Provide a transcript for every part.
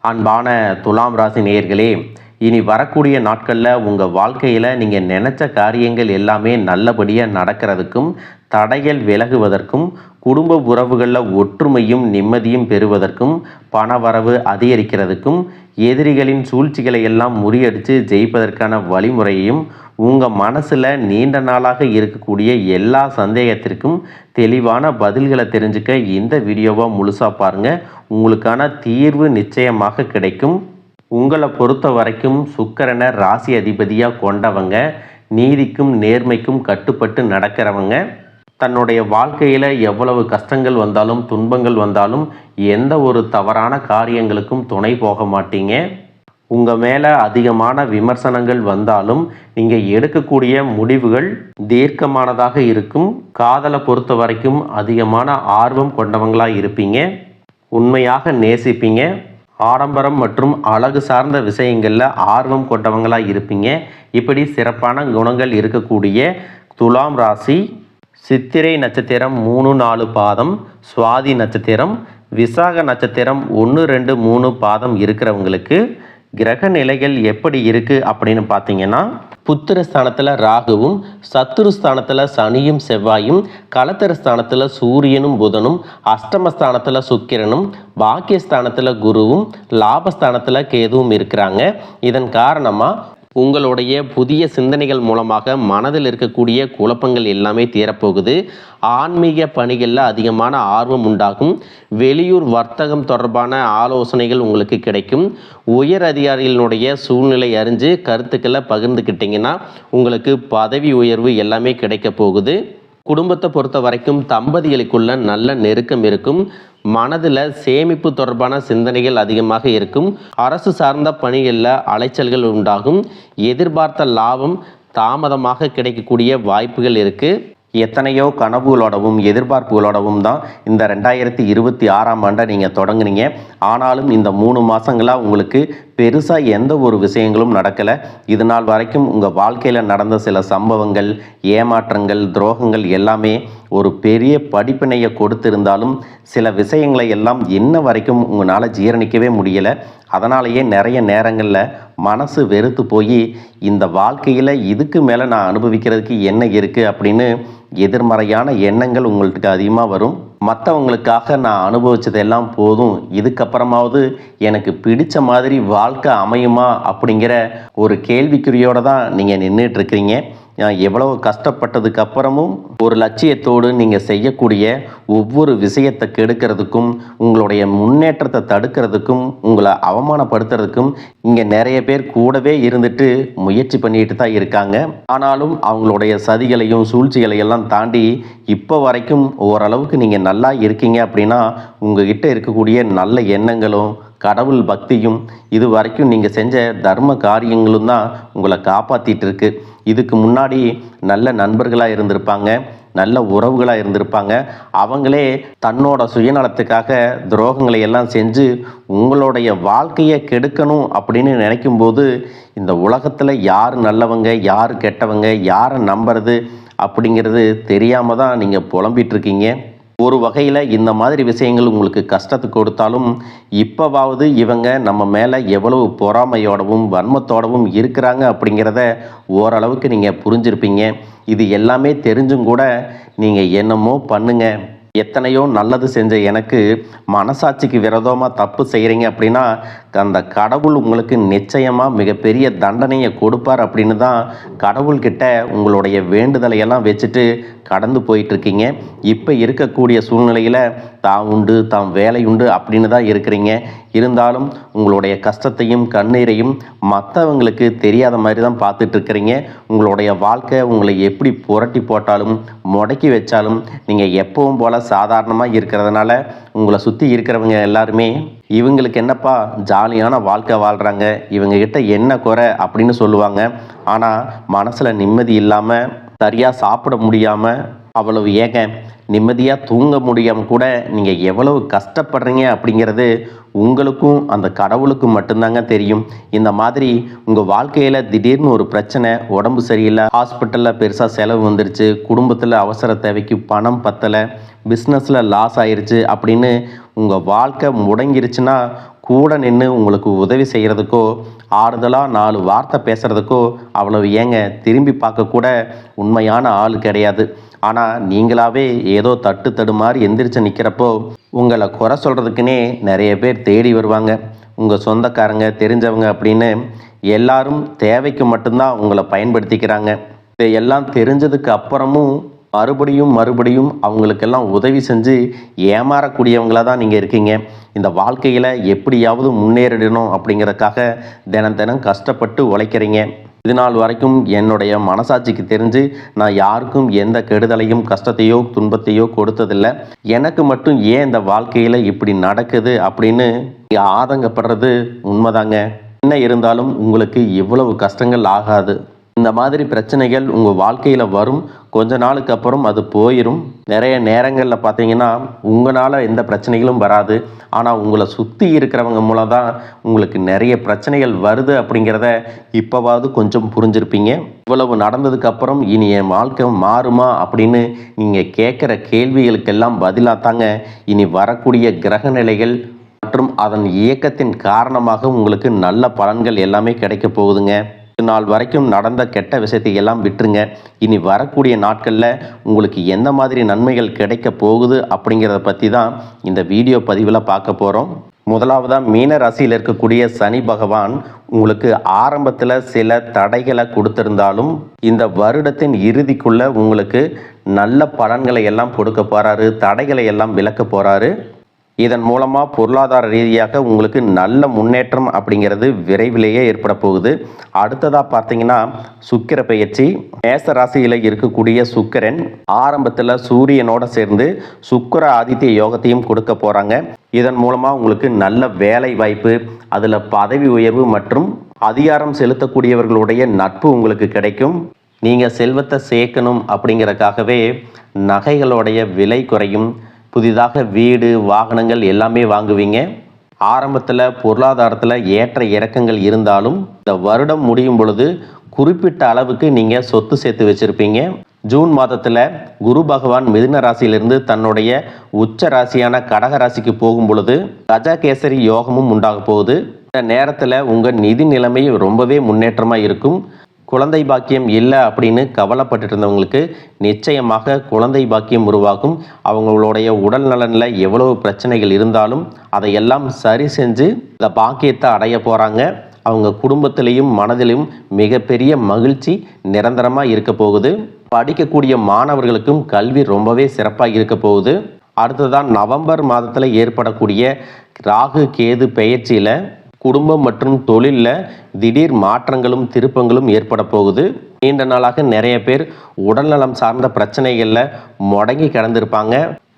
அன்பான துலாம் ராசி நேயர்களே, இனி வரக்கூடிய நாட்களில் உங்கள் வாழ்க்கையில் நீங்கள் நினச்ச காரியங்கள் எல்லாமே நல்லபடியாக நடக்கிறதுக்கும், தடைகள் விலகுவதற்கும், குடும்ப உறவுகளில் ஒற்றுமையும் நிம்மதியும் பெறுவதற்கும், பணவரவு அதிகரிக்கிறதுக்கும், எதிரிகளின் சூழ்ச்சிகளை எல்லாம் முறியடித்து ஜெயிப்பதற்கான வழிமுறையையும், உங்கள் மனசில் நீண்ட நாளாக இருக்கக்கூடிய எல்லா சந்தேகத்திற்கும் தெளிவான பதில்களை தெரிஞ்சுக்க இந்த வீடியோவை முழுசாக பாருங்கள். உங்களுக்கான தீர்வு நிச்சயமாக கிடைக்கும். உங்களை பொறுத்த வரைக்கும் சுக்கிரனை ராசி அதிபதியாக கொண்டவங்க, நீதிக்கும் நேர்மைக்கும் கட்டுப்பட்டு நடக்கிறவங்க, தன்னுடைய வாழ்க்கையில் எவ்வளவு கஷ்டங்கள் வந்தாலும் துன்பங்கள் வந்தாலும் எந்த ஒரு தவறான காரியங்களுக்கும் துணை போக மாட்டீங்க. உங்கள் மேலே அதிகமான விமர்சனங்கள் வந்தாலும் நீங்கள் எடுக்கக்கூடிய முடிவுகள் தீர்க்கமானதாக இருக்கும். காதலை பொறுத்த வரைக்கும் அதிகமான ஆர்வம் கொண்டவங்களாக இருப்பீங்க. உண்மையாக நேசிப்பீங்க. ஆடம்பரம் மற்றும் அழகு சார்ந்த விஷயங்களில் ஆர்வம் கொண்டவங்களாக இருப்பீங்க. இப்படி சிறப்பான குணங்கள் இருக்கக்கூடிய துலாம் ராசி, சித்திரை நட்சத்திரம் 3-4 பாதம், சுவாதி நட்சத்திரம், விசாக நட்சத்திரம் 1-2-3 பாதம் இருக்கிறவங்களுக்கு கிரக நிலைகள் எப்படி இருக்குது அப்படின்னு பார்த்தீங்கன்னா, புத்திரஸ்தானத்தில் ராகுவும், சத்துருஸ்தானத்தில் சனியும் செவ்வாயும், களத்திரஸ்தானத்தில் சூரியனும் புதனும், அஷ்டமஸ்தானத்தில் சுக்கிரனும், பாக்கியஸ்தானத்தில் குருவும், லாபஸ்தானத்தில் கேதுவும் இருக்கிறாங்க. இதன் காரணமாக உங்களுடைய புதிய சிந்தனைகள் மூலமாக மனதில் இருக்கக்கூடிய குழப்பங்கள் எல்லாமே தீரப்போகுது. ஆன்மீக பணிகளில் அதிகமான ஆர்வம் உண்டாகும். வெளியூர் வர்த்தகம் தொடர்பான ஆலோசனைகள் உங்களுக்கு கிடைக்கும். உயர் அதிகாரிகளினுடைய சூழ்நிலை அறிஞ்சு கருத்துக்களை பகிர்ந்துக்கிட்டிங்கன்னா உங்களுக்கு பதவி உயர்வு எல்லாமே கிடைக்க போகுது. குடும்பத்தை பொறுத்த வரைக்கும் தம்பதிகளுக்குள்ள நல்ல நெருக்கம் இருக்கும். மனதில் சேமிப்பு தொடர்பான சிந்தனைகள் அதிகமாக இருக்கும். அரசு சார்ந்த பணிகளில் அலைச்சல்கள் உண்டாகும். எதிர்பார்த்த லாபம் தாமதமாக கிடைக்கக்கூடிய வாய்ப்புகள் இருக்குது. எத்தனையோ கனவுகளோடவும் எதிர்பார்ப்புகளோடவும் தான் இந்த 2026ஆம் ஆண்டை நீங்கள் தொடங்குனீங்க. ஆனாலும் இந்த 3 மாதங்களாக உங்களுக்கு பெருசாக எந்த ஒரு விஷயங்களும் நடக்கலை. இது நாள் வரைக்கும் உங்கள் வாழ்க்கையில் நடந்த சில சம்பவங்கள், ஏமாற்றங்கள், துரோகங்கள் எல்லாமே ஒரு பெரிய படிப்பினையை கொடுத்திருந்தாலும் சில விஷயங்களை எல்லாம் இன்ன வரைக்கும் உங்களால் ஜீரணிக்கவே முடியலை. அதனாலேயே நிறைய நேரங்களில் மனசு வெறுத்து போய் இந்த வாழ்க்கையில் இதுக்கு மேலே நான் அனுபவிக்கிறதுக்கு என்ன இருக்குது அப்படின்னு எதிர்மறையான எண்ணங்கள் உங்களுக்கு அதிகமாக வரும். மற்றவங்களுக்காக நான் அனுபவித்ததெல்லாம் போதும், இதுக்கப்புறமாவது எனக்கு பிடிச்ச மாதிரி வாழ்க்கை அமையுமா அப்படிங்கிற ஒரு கேள்விக்குறியோடு தான் நீங்கள் நின்றுட்டுருக்கிறீங்க. எவ்வளவு கஷ்டப்பட்டதுக்கு அப்புறமும் ஒரு லட்சியத்தோடு நீங்கள் செய்யக்கூடிய ஒவ்வொரு விஷயத்தை கெடுக்கிறதுக்கும், உங்களுடைய முன்னேற்றத்தை தடுக்கிறதுக்கும், உங்களை அவமானப்படுத்துறதுக்கும் இங்கே நிறைய பேர் கூடவே இருந்துட்டு முயற்சி பண்ணிட்டு தான் இருக்காங்க. ஆனாலும் அவங்களுடைய சதிகளையும் சூழ்ச்சிகளையெல்லாம் தாண்டி இப்போ வரைக்கும் ஓரளவுக்கு நீங்கள் நல்லா இருக்கீங்க அப்படின்னா உங்ககிட்ட இருக்கக்கூடிய நல்ல எண்ணங்களும் கடவுள் பக்தியும் இது வரைக்கும் நீங்கள் செஞ்ச தர்ம காரியங்களும் தான் உங்களை காப்பாற்றிட்டு இருக்கு. இதுக்கு முன்னாடி நல்ல நண்பர்களாக இருந்திருப்பாங்க, நல்ல உறவுகளாக இருந்திருப்பாங்க. அவங்களே தன்னோட சுயநலத்துக்காக துரோகங்களை எல்லாம் செஞ்சு உங்களுடைய வாழ்க்கையை கெடுக்கணும் அப்படின்னு நினைக்கும்போது இந்த உலகத்தில் யார் நல்லவங்க யார் கெட்டவங்க, யாரை நம்புறது அப்படிங்கிறது தெரியாமல் தான் நீங்கள் புலம்பிகிட்ருக்கீங்க. ஒரு வகையில் இந்த மாதிரி விஷயங்கள் உங்களுக்கு கஷ்டத்தை கொடுத்தாலும் இப்போவாவது இவங்க நம்ம மேலே எவ்வளவு பொறாமையோடவும் வன்மத்தோடவும் இருக்கிறாங்க அப்படிங்கிறத ஓரளவுக்கு நீங்கள் புரிஞ்சிருப்பீங்க. இது எல்லாமே தெரிஞ்சும் கூட நீங்கள் என்னமோ பண்ணுங்க, எத்தனையோ நல்லது செஞ்ச எனக்கு மனசாட்சிக்கு விரோதமாக தப்பு செய்கிறீங்க அப்படின்னா அந்த கடவுள் உங்களுக்கு நிச்சயமாக மிகப்பெரிய தண்டனையை கொடுப்பார் அப்படின்னு தான் கடவுள்கிட்ட உங்களுடைய வேண்டுதலையெல்லாம் வச்சுட்டு கடந்து போயிட்டுருக்கீங்க. இப்போ இருக்கக்கூடிய சூழ்நிலையில் தான் உண்டு தாம் வேலை உண்டு அப்படின்னு தான் இருக்கிறீங்க. இருந்தாலும் உங்களுடைய கஷ்டத்தையும் கண்ணீரையும் மற்றவங்களுக்கு தெரியாத மாதிரி தான் பார்த்துட்ருக்கிறீங்க. உங்களுடைய வாழ்க்கை உங்களை எப்படி புரட்டி போட்டாலும் முடக்கி வச்சாலும் நீங்கள் எப்பவும் போல் சாதாரணமாக இருக்கிறதுனால உங்களை சுற்றி இருக்கிறவங்க எல்லாருமே இவங்களுக்கு என்னப்பா ஜாலியான வாழ்க்கை வாழ்கிறாங்க, இவங்ககிட்ட என்ன குறை அப்படின்னு சொல்லுவாங்க. ஆனால் மனசில் நிம்மதி இல்லாமல், சரியாக சாப்பிட முடியாமல், அவ்வளவு ஏங்க நிம்மதியாக தூங்க முடியாமல் கூட நீங்கள் எவ்வளவு கஷ்டப்படுறீங்க அப்படிங்கிறது உங்களுக்கும் அந்த கடவுளுக்கும் மட்டும்தாங்க தெரியும். இந்த மாதிரி உங்கள் வாழ்க்கையில் திடீர்னு ஒரு பிரச்சனை, உடம்பு சரியில்லை, ஹாஸ்பிட்டலில் பெருசாக செலவு வந்துருச்சு, குடும்பத்தில் அவசர தேவைக்கு பணம் பத்தலை, பிஸ்னஸில் லாஸ் ஆயிடுச்சு அப்படின்னு உங்கள் வாழ்க்கை முடங்கிருச்சுன்னா கூட நின்று உங்களுக்கு உதவி செய்கிறதுக்கோ ஆறுதலாக 4 வார்த்தை பேசுகிறதுக்கோ அவ்வளவு ஏங்க திரும்பி பார்க்க கூட உண்மையான ஆள் கிடையாது. ஆனால் நீங்களாவே ஏதோ தட்டு தடுமாறி எந்திரிச்சு நிற்கிறப்போ உங்களை குறை சொல்கிறதுக்குன்னே நிறைய பேர் தேடி வருவாங்க. உங்கள் சொந்தக்காரங்க தெரிஞ்சவங்க அப்படின்னு எல்லாரும் தேவைக்கு மட்டும்தான் உங்களை பயன்படுத்திக்கிறாங்க. இதையெல்லாம் தெரிஞ்சதுக்கு அப்புறமும் மறுபடியும் அவங்களுக்கெல்லாம் உதவி செஞ்சு ஏமாறக்கூடியவங்களாக தான் நீங்கள் இருக்கீங்க. இந்த வாழ்க்கையில் எப்படியாவது முன்னேறிடணும் அப்படிங்கிறதுக்காக தினம் கஷ்டப்பட்டு உழைக்கிறீங்க. இது நாள் வரைக்கும் என்னுடைய மனசாட்சிக்கு தெரிஞ்சு நான் யாருக்கும் எந்த கெடுதலையும் கஷ்டத்தையோ துன்பத்தையோ கொடுத்ததில்லை. எனக்கு மட்டும் ஏன் இந்த வாழ்க்கையில் இப்படி நடக்குது அப்படின்னு ஆதங்கப்படுறது உண்மைதாங்க. என்ன இருந்தாலும் உங்களுக்கு இவ்வளவு கஷ்டங்கள் ஆகாது. இந்த மாதிரி பிரச்சனைகள் உங்கள் வாழ்க்கையில் வரும். கொஞ்ச நாளுக்கு அப்புறம் அது போயிடும். நிறைய நேரங்களில் பார்த்தீங்கன்னா உங்களால் எந்த பிரச்சனைகளும் வராது. ஆனால் உங்களை சுற்றி இருக்கிறவங்க மூலம் தான் உங்களுக்கு நிறைய பிரச்சனைகள் வருது அப்படிங்கிறத இப்போவாவது கொஞ்சம் புரிஞ்சிருப்பீங்க. இவ்வளவு நடந்ததுக்கப்புறம் இனி என் வாழ்க்கை மாறுமா அப்படின்னு நீங்கள் கேட்குற கேள்விகளுக்கெல்லாம் பதிலாக தாங்க இனி வரக்கூடிய கிரக நிலைகள் மற்றும் அதன் இயக்கத்தின் காரணமாக உங்களுக்கு நல்ல பலன்கள் எல்லாமே கிடைக்க போகுதுங்க. நாள் வரைக்கும் நடந்த கெட்ட விஷயத்தை எல்லாம் விட்டுருங்க. இனி வரக்கூடிய நாட்களில் உங்களுக்கு எந்த மாதிரி நன்மைகள் கிடைக்க போகுது அப்படிங்கிறத பற்றி தான் இந்த வீடியோ பதிவில் பார்க்க போகிறோம். முதலாவதாக மீன ராசியில் இருக்கக்கூடிய சனி பகவான் உங்களுக்கு ஆரம்பத்தில் சில தடைகளை கொடுத்திருந்தாலும் இந்த வருடத்தின் இறுதிக்குள்ள உங்களுக்கு நல்ல பலன்களை எல்லாம் கொடுக்க போகிறாரு. தடைகளை எல்லாம் விலக்க போகிறாரு. இதன் மூலமாக பொருளாதார ரீதியாக உங்களுக்கு நல்ல முன்னேற்றம் அப்படிங்கிறது விரைவிலேயே ஏற்பட போகுது. அடுத்ததாக பார்த்தீங்கன்னா சுக்கிர பெயர்ச்சி. மேச ராசியில் இருக்கக்கூடிய சுக்கிரன் ஆரம்பத்தில் சூரியனோட சேர்ந்து சுக்கிர ஆதித்ய யோகத்தையும் கொடுக்க போகிறாங்க. இதன் மூலமாக உங்களுக்கு நல்ல வேலை வாய்ப்பு, அதில் பதவி உயர்வு மற்றும் அதிகாரம் செலுத்தக்கூடியவர்களுடைய நட்பு உங்களுக்கு கிடைக்கும். நீங்கள் செல்வத்தை சேர்க்கணும் அப்படிங்கிறதுக்காகவே நகைகளுடைய விலை குறையும். புதிதாக வீடு வாகனங்கள் எல்லாமே வாங்குவீங்க. ஆரம்பத்தில் பொருளாதாரத்தில் ஏற்ற இறக்கங்கள் இருந்தாலும் இந்த வருடம் முடியும் பொழுது குறிப்பிட்ட அளவுக்கு நீங்கள் சொத்து சேர்த்து வச்சுருப்பீங்க. ஜூன் மாதத்தில் குரு பகவான் மிதுன ராசியிலிருந்து தன்னுடைய உச்ச ராசியான கடக ராசிக்கு போகும் பொழுது கஜகேசரி யோகமும் உண்டாக போகுது. இந்த நேரத்தில் உங்கள் நிதி நிலைமை ரொம்பவே முன்னேற்றமாக இருக்கும். குழந்தை பாக்கியம் இல்லை அப்படின்னு கவலைப்பட்டு இருந்தவங்களுக்கு நிச்சயமாக குழந்தை பாக்கியம் உருவாகும். அவங்களுடைய உடல் நலனில் எவ்வளவு பிரச்சனைகள் இருந்தாலும் அதையெல்லாம் சரி செஞ்சு இந்த பாக்கியத்தை அடைய போகிறாங்க. அவங்க குடும்பத்திலையும் மனதிலும் மிகப்பெரிய மகிழ்ச்சி நிரந்தரமாக இருக்க போகுது. படிக்கக்கூடிய மாணவர்களுக்கும் கல்வி ரொம்பவே சிறப்பாக இருக்க போகுது. அடுத்ததான் நவம்பர் மாதத்தில் ஏற்படக்கூடிய ராகு கேது பெயர்ச்சியில் குடும்பம் மற்றும் தொழிலில் திடீர் மாற்றங்களும் திருப்பங்களும் ஏற்பட போகுது. நீண்ட நாளாக நிறைய பேர் உடல்நலம் சார்ந்த பிரச்சனைகளில் முடங்கி கிடந்திருப்பாங்க.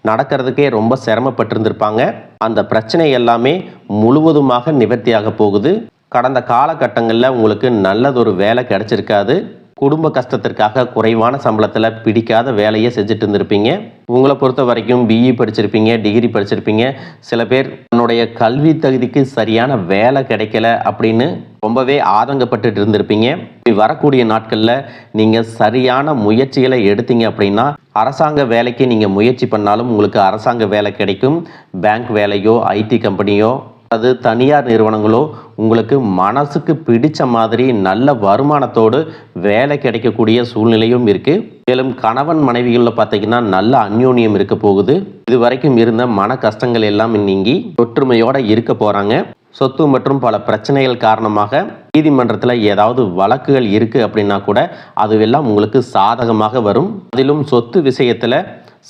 நடக்கிறதுக்கே ரொம்ப சிரமப்பட்டிருந்திருப்பாங்க. அந்த பிரச்சனை எல்லாமே முழுவதுமாக நிவர்த்தியாக போகுது. கடந்த காலகட்டங்களில் உங்களுக்கு நல்லதொரு வேலை கிடைச்சிருக்காது. குடும்ப கஷ்டத்திற்காக குறைவான சம்பளத்தில் பிடிக்காத வேலையை செஞ்சுட்டு இருந்திருப்பீங்க. உங்களை பொறுத்த வரைக்கும் பிஇ படிச்சிருப்பீங்க, டிகிரி படிச்சிருப்பீங்க. சில பேர் தன்னுடைய கல்வி தகுதிக்கு சரியான வேலை கிடைக்கல அப்படின்னு ரொம்பவே ஆதங்கப்பட்டு இருந்திருப்பீங்க. வரக்கூடிய நாட்களில் நீங்கள் சரியான முயற்சிகளை எடுத்தீங்க அப்படின்னா அரசாங்க வேலைக்கு நீங்கள் முயற்சி பண்ணாலும் உங்களுக்கு அரசாங்க வேலை கிடைக்கும். பேங்க் வேலையோ ஐடி கம்பெனியோ அது தனியார் நிறுவனங்களோ உங்களுக்கு மனசுக்கு பிடிச்ச மாதிரி நல்ல வருமானத்தோடு வேலை கிடைக்கக்கூடிய சூழ்நிலையும் இருக்குது. மேலும் கணவன் மனைவிகளில் பார்த்தீங்கன்னா நல்ல அந்யோன்யம் இருக்க போகுது. இது வரைக்கும் இருந்த மன கஷ்டங்கள் எல்லாம் நீங்கி ஒற்றுமையோடு இருக்க போகிறாங்க. சொத்து மற்றும் பல பிரச்சனைகள் காரணமாக நீதிமன்றத்தில் ஏதாவது வழக்குகள் இருக்குது அப்படின்னா கூட அதுவெல்லாம் உங்களுக்கு சாதகமாக வரும். அதிலும் சொத்து விஷயத்தில்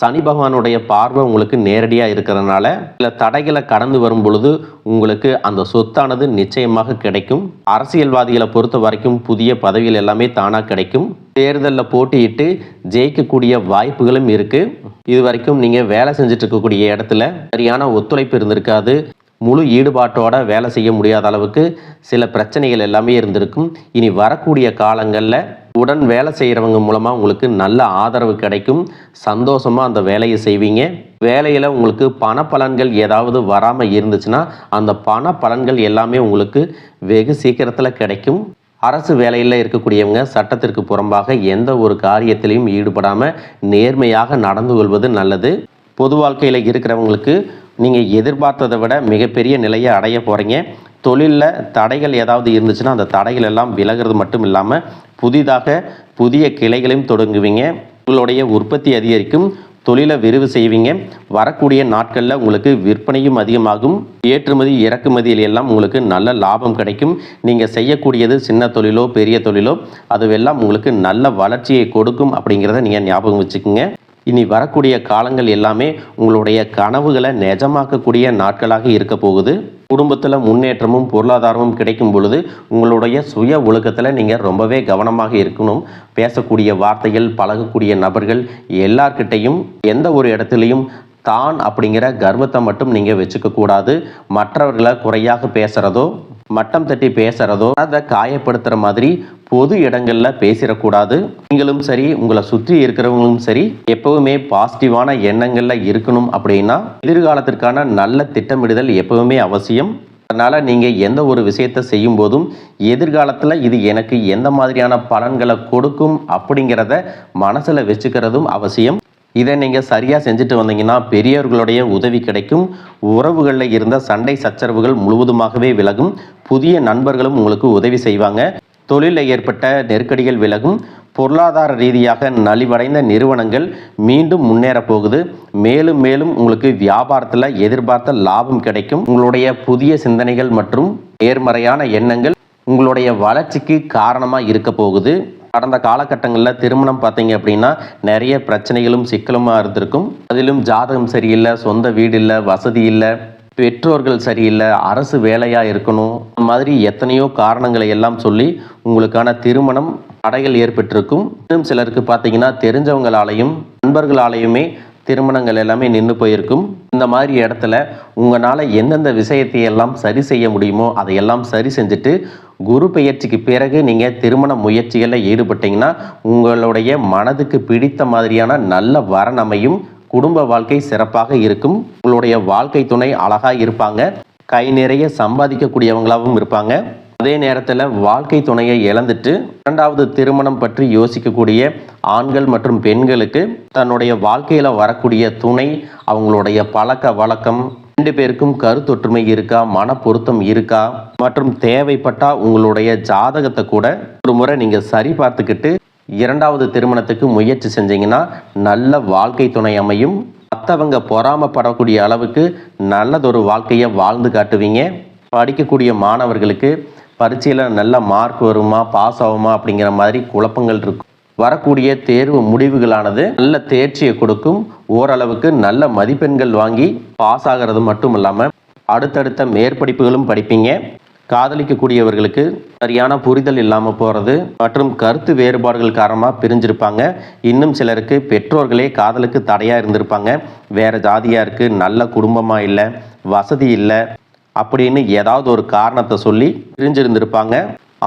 சனி பகவானுடைய பார்வை உங்களுக்கு நேரடியாக இருக்கிறதுனால சில தடைகளை கடந்து வரும் பொழுது உங்களுக்கு அந்த சொத்தானது நிச்சயமாக கிடைக்கும். அரசியல்வாதிகளை பொறுத்த வரைக்கும் புதிய பதவிகள் எல்லாமே தானாக கிடைக்கும். தேர்தலில் போட்டியிட்டு ஜெயிக்கக்கூடிய வாய்ப்புகளும் இருக்குது. இது வரைக்கும் நீங்கள் வேலை செஞ்சுட்டு இருக்கக்கூடிய இடத்துல சரியான ஒத்துழைப்பு இருந்திருக்காது. முழு ஈடுபாட்டோட வேலை செய்ய முடியாத அளவுக்கு சில பிரச்சனைகள் எல்லாமே இருந்திருக்கும். இனி வரக்கூடிய காலங்களில் உடன் வேலை செய்கிறவங்க மூலமாக உங்களுக்கு நல்ல ஆதரவு கிடைக்கும். சந்தோஷமாக அந்த வேலையை செய்வீங்க. வேலையில் உங்களுக்கு பண பலன்கள் ஏதாவது வராமல் இருந்துச்சுன்னா அந்த பண பலன்கள் எல்லாமே உங்களுக்கு வெகு சீக்கிரத்தில் கிடைக்கும். அரசு வேலையில் இருக்கக்கூடியவங்க சட்டத்திற்கு புறம்பாக எந்த ஒரு காரியத்திலையும் ஈடுபடாமல் நேர்மையாக நடந்து கொள்வது நல்லது. பொது வாழ்க்கையில் இருக்கிறவங்களுக்கு நீங்கள் எதிர்பார்த்ததை விட மிகப்பெரிய நிலையை அடைய போகிறீங்க. தொழிலில் தடைகள் ஏதாவது இருந்துச்சுன்னா அந்த தடைகள் எல்லாம் விலகிறது மட்டும் இல்லாமல் புதிய கிளைகளையும் தொடங்குவீங்க. உங்களுடைய உற்பத்தி அதிகரிக்கும், தொழிலை விரிவு செய்வீங்க. வரக்கூடிய நாட்களில் உங்களுக்கு விற்பனையும் அதிகமாகும். ஏற்றுமதி இறக்குமதியில் எல்லாம் உங்களுக்கு நல்ல லாபம் கிடைக்கும். நீங்கள் செய்யக்கூடியது சின்ன தொழிலோ பெரிய தொழிலோ அதுவெல்லாம் உங்களுக்கு நல்ல வளர்ச்சியை கொடுக்கும் அப்படிங்கிறத நீங்கள் ஞாபகம் வச்சுக்கோங்க. இனி வரக்கூடிய காலங்கள் எல்லாமே உங்களுடைய கனவுகளை நிஜமாக்கக்கூடிய நாட்களாக இருக்க போகுது. குடும்பத்தில் முன்னேற்றமும் பொருளாதாரமும் கிடைக்கும் பொழுது உங்களுடைய சுய ஒழுக்கத்தில் நீங்கள் ரொம்பவே கவனமாக இருக்கணும். பேசக்கூடிய வார்த்தைகள், பழகக்கூடிய நபர்கள் எல்லார்கிட்டையும் எந்த ஒரு இடத்துலையும் தான் அப்படிங்கிற கர்வத்தை மட்டும் நீங்கள் வச்சுக்க கூடாது. மற்றவர்களை குறையாக பேசுகிறதோ மட்டம் தட்டி பேசுகிறதோ அதை காயப்படுத்துகிற மாதிரி பொது இடங்களில் பேசிடக்கூடாது. நீங்களும் சரி, உங்களை சுற்றி இருக்கிறவங்களும் சரி, எப்பவுமே பாசிட்டிவான எண்ணங்களில் இருக்கணும். அப்படின்னா எதிர்காலத்திற்கான நல்ல திட்டமிடுதல் எப்பவுமே அவசியம். அதனால் நீங்கள் எந்த ஒரு விஷயத்தை செய்யும் போதும் எதிர்காலத்தில் இது எனக்கு எந்த மாதிரியான பலன்களை கொடுக்கும் அப்படிங்கிறத மனசில் வச்சுக்கிறதும் அவசியம். இதை நீங்கள் சரியாக செஞ்சுட்டு வந்தீங்கன்னா பெரியவர்களுடைய உதவி கிடைக்கும். உறவுகளில் இருந்த சண்டை சச்சரவுகள் முழுவதுமாகவே விலகும். புதிய நண்பர்களும் உங்களுக்கு உதவி செய்வாங்க. தொழிலில் ஏற்பட்ட நெருக்கடிகள் விலகும். பொருளாதார ரீதியாக நலிவடைந்த நிறுவனங்கள் மீண்டும் முன்னேற போகுது. மேலும் மேலும் உங்களுக்கு வியாபாரத்தில் எதிர்பார்த்த லாபம் கிடைக்கும். உங்களுடைய புதிய சிந்தனைகள் மற்றும் நேர்மறையான எண்ணங்கள் உங்களுடைய வளர்ச்சிக்கு காரணமாக இருக்க போகுது. கடந்த காலகட்டங்களில் திருமணம் பார்த்தீங்க அப்படின்னா நிறைய பிரச்சனைகளும் சிக்கலுமாக இருந்திருக்கும். அதிலும் ஜாதகம் சரியில்லை, சொந்த வீடு இல்லை, வசதி இல்லை, பெற்றோர்கள் சரியில்லை, அரசு வேலையாக இருக்கணும், இந்த மாதிரி எத்தனையோ காரணங்களை எல்லாம் சொல்லி உங்களுக்கான திருமணம் தடைகள் ஏற்பட்டிருக்கும். இன்னும் சிலருக்கு பார்த்தீங்கன்னா தெரிஞ்சவங்களாலையும் நண்பர்களாலையுமே திருமணங்கள் எல்லாமே நின்று போயிருக்கும். இந்த மாதிரி இடத்துல உங்களால் எந்தெந்த விஷயத்தையெல்லாம் சரி செய்ய முடியுமோ அதையெல்லாம் சரி செஞ்சுட்டு குரு பெயர்ச்சிக்கு பிறகு நீங்கள் திருமண முயற்சிகளில் ஈடுபட்டீங்கன்னா உங்களுடைய மனதுக்கு பிடித்த மாதிரியான நல்ல வரன் அமையும். குடும்ப வாழ்க்கை சிறப்பாக இருக்கும். உங்களுடைய வாழ்க்கை துணை அழகாக இருப்பாங்க. கை நிறைய சம்பாதிக்கக்கூடியவங்களாகவும் இருப்பாங்க. அதே நேரத்தில் வாழ்க்கை துணையை இழந்துட்டு இரண்டாவது திருமணம் பற்றி யோசிக்கக்கூடிய ஆண்கள் மற்றும் பெண்களுக்கு தன்னுடைய வாழ்க்கையில் வரக்கூடிய துணை, அவங்களுடைய பழக்க வழக்கம், 2 பேருக்கும் கருத்தொற்றுமை இருக்கா, மன பொருத்தம் இருக்கா மற்றும் தேவைப்பட்டால் உங்களுடைய ஜாதகத்தை கூட ஒரு முறை நீங்கள் சரி பார்த்துக்கிட்டு இரண்டாவது திருமணத்துக்கு முயற்சி செஞ்சீங்கன்னா நல்ல வாழ்க்கை துணை அமையும். மற்றவங்க பொறாமப்படக்கூடிய அளவுக்கு நல்லதொரு வாழ்க்கையை வாழ்ந்து காட்டுவீங்க. படிக்கக்கூடிய மாணவர்களுக்கு பரீட்சையில் நல்ல மார்க் வருமா, பாஸ் ஆகுமா அப்படிங்கிற மாதிரி குழப்பங்கள் இருக்கும். வரக்கூடிய தேர்வு முடிவுகளானது நல்ல தேர்ச்சியை கொடுக்கும். ஓரளவுக்கு நல்ல மதிப்பெண்கள் வாங்கி பாஸ் ஆகிறது மட்டும் இல்லாமல் அடுத்தடுத்த மேற்படிப்புகளும் படிப்பீங்க. காதலிக்கக்கூடியவர்களுக்கு சரியான புரிதல் இல்லாமல் போகிறது மற்றும் கருத்து வேறுபாடுகள் காரணமாக பிரிஞ்சிருப்பாங்க. இன்னும் சிலருக்கு பெற்றோர்களே காதலுக்கு தடையாக இருந்திருப்பாங்க. வேறு ஜாதியாக இருக்குது, நல்ல குடும்பமாக இல்லை, வசதி இல்லை அப்படின்னு ஏதாவது ஒரு காரணத்தை சொல்லி பிரிஞ்சிருந்திருப்பாங்க.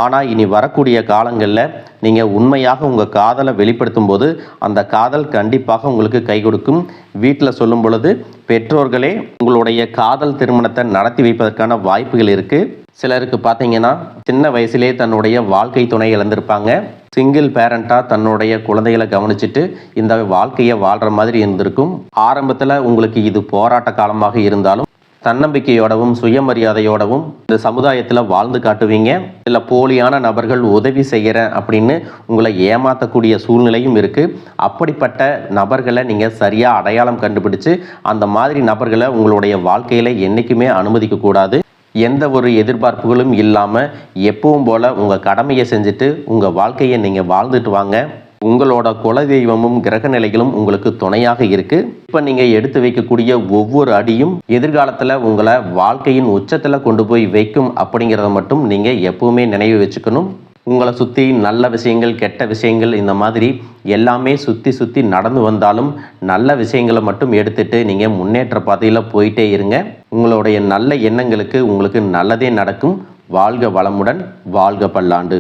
ஆனால் இனி வரக்கூடிய காலங்களில் நீங்கள் உண்மையாக உங்கள் காதலை வெளிப்படுத்தும் போது அந்த காதல் கண்டிப்பாக உங்களுக்கு கை கொடுக்கும். வீட்டில் சொல்லும் பொழுது பெற்றோர்களே உங்களுடைய காதல் திருமணத்தை நடத்தி வைப்பதற்கான வாய்ப்புகள் இருக்குது. சிலருக்கு பார்த்தீங்கன்னா சின்ன வயசுலேயே தன்னுடைய வாழ்க்கை துணை இழந்திருப்பாங்க. சிங்கிள் பேரண்ட்டாக தன்னுடைய குழந்தைகளை கவனிச்சுட்டு இந்த வாழ்க்கையை வாழ்கிற மாதிரி இருந்திருக்கும். ஆரம்பத்தில் உங்களுக்கு இது போராட்ட காலமாக இருந்தாலும் தன்னம்பிக்கையோடவும் சுயமரியாதையோடவும் இந்த சமுதாயத்தில் வாழ்ந்து காட்டுவீங்க. இதில் போலியான நபர்கள் உதவி செய்கிறேன் அப்படின்னு உங்களை ஏமாற்றக்கூடிய சூழ்நிலையும் இருக்குது. அப்படிப்பட்ட நபர்களை நீங்கள் சரியாக அடையாளம் கண்டுபிடிச்சு அந்த மாதிரி நபர்களை உங்களுடைய வாழ்க்கையில் என்றைக்குமே அனுமதிக்கக்கூடாது. எந்த ஒரு எதிர்பார்ப்புகளும் இல்லாமல் எப்பவும் போல் உங்கள் கடமையை செஞ்சுட்டு உங்கள் வாழ்க்கையை நீங்கள் வாழ்ந்துட்டு வாங்க. உங்களோட குலதெய்வமும் கிரக நிலைகளும் உங்களுக்கு துணையாக இருக்கு. இப்போ நீங்கள் எடுத்து வைக்கக்கூடிய ஒவ்வொரு அடியும் எதிர்காலத்தில் உங்களை வாழ்க்கையின் உச்சத்தில் கொண்டு போய் வைக்கும் அப்படிங்கிறத மட்டும் நீங்கள் எப்பவுமே நினைவு வச்சுக்கணும். உங்களை சுற்றி நல்ல விஷயங்கள், கெட்ட விஷயங்கள் இந்த மாதிரி எல்லாமே சுற்றி நடந்து வந்தாலும் நல்ல விஷயங்களை மட்டும் எடுத்துட்டு நீங்கள் முன்னேற்ற பாதையில் போயிட்டே இருங்க. உங்களுடைய நல்ல எண்ணங்களுக்கு உங்களுக்கு நல்லதே நடக்கும். வாழ்க வளமுடன், வாழ்க பல்லாண்டு.